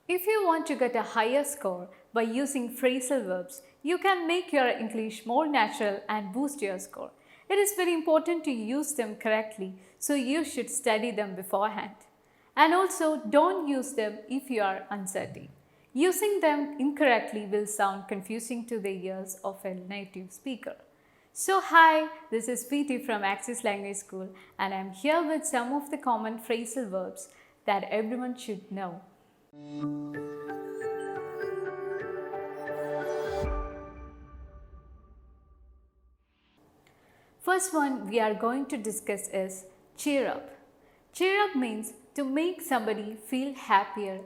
If you want to get a higher score by using phrasal verbs, you can make your English more natural and boost your score. It is very important to use them correctly, so you should study them beforehand. And also, don't use them if you are uncertain. Using them incorrectly will sound confusing to the ears of a native speaker. So hi, this is PT from Axis Language School and I am here with some of the common phrasal verbs that everyone should know. First one we are going to discuss is cheer up. Cheer up means to make somebody feel happier.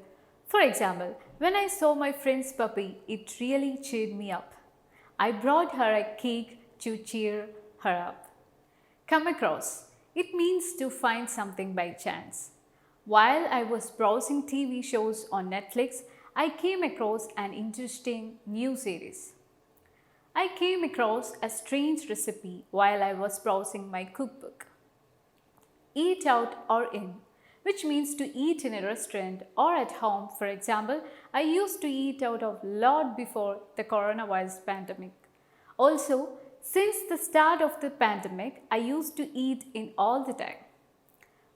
For example, when I saw my friend's puppy, it really cheered me up. I brought her a cake to cheer her up. Come across. It means to find something by chance. While I was browsing TV shows on Netflix, I came across an interesting new series. I came across a strange recipe while I was browsing my cookbook. Eat out or in, which means to eat in a restaurant or at home. For example, I used to eat out a lot before the coronavirus pandemic. Also, since the start of the pandemic, I used to eat in all the time.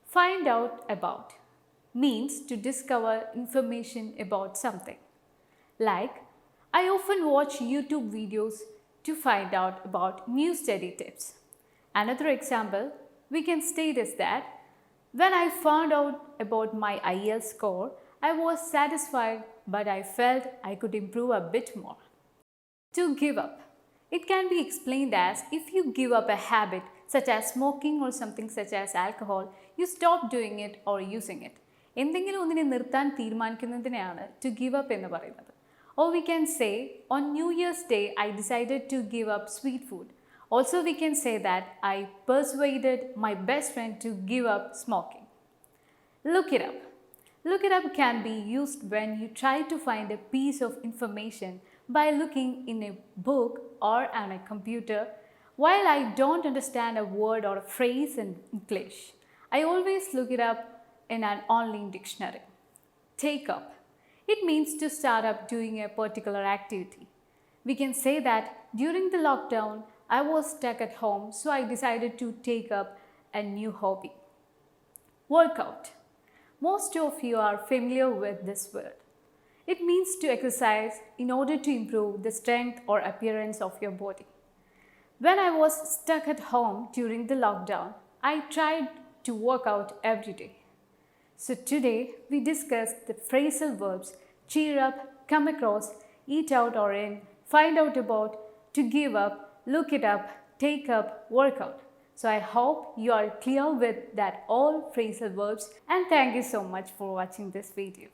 Find out about means to discover information about something. Like, I often watch YouTube videos to find out about new study tips. Another example we can state is that when I found out about my IELTS score, I was satisfied, but I felt I could improve a bit more. To give up. It can be explained as if you give up a habit such as smoking or something such as alcohol, you stop doing it or using it. എന്തെങ്കിലും ഒന്നിനെ നിർത്താൻ തീരുമാനിക്കുന്നതിനെയാണ് to give up എന്ന് പറയുന്നത്. Or we can say, on New Year's Day, I decided to give up sweet food. Also, we can say that I persuaded my best friend to give up smoking. Look it up. Look it up can be used when you try to find a piece of information by looking in a book or on a computer. While I don't understand a word or a phrase in English, I always look it up in an online dictionary. Take up. It means to start up doing a particular activity. We can say that during the lockdown, I was stuck at home, so I decided to take up a new hobby. Workout. Most of you are familiar with this word. It means to exercise in order to improve the strength or appearance of your body. When I was stuck at home during the lockdown, I tried to work out every day. So today we discussed the phrasal verbs cheer up, come across, eat out or in, find out about, to give up, look it up, take up, work out. So I hope you are clear with that all phrasal verbs and thank you so much for watching this video.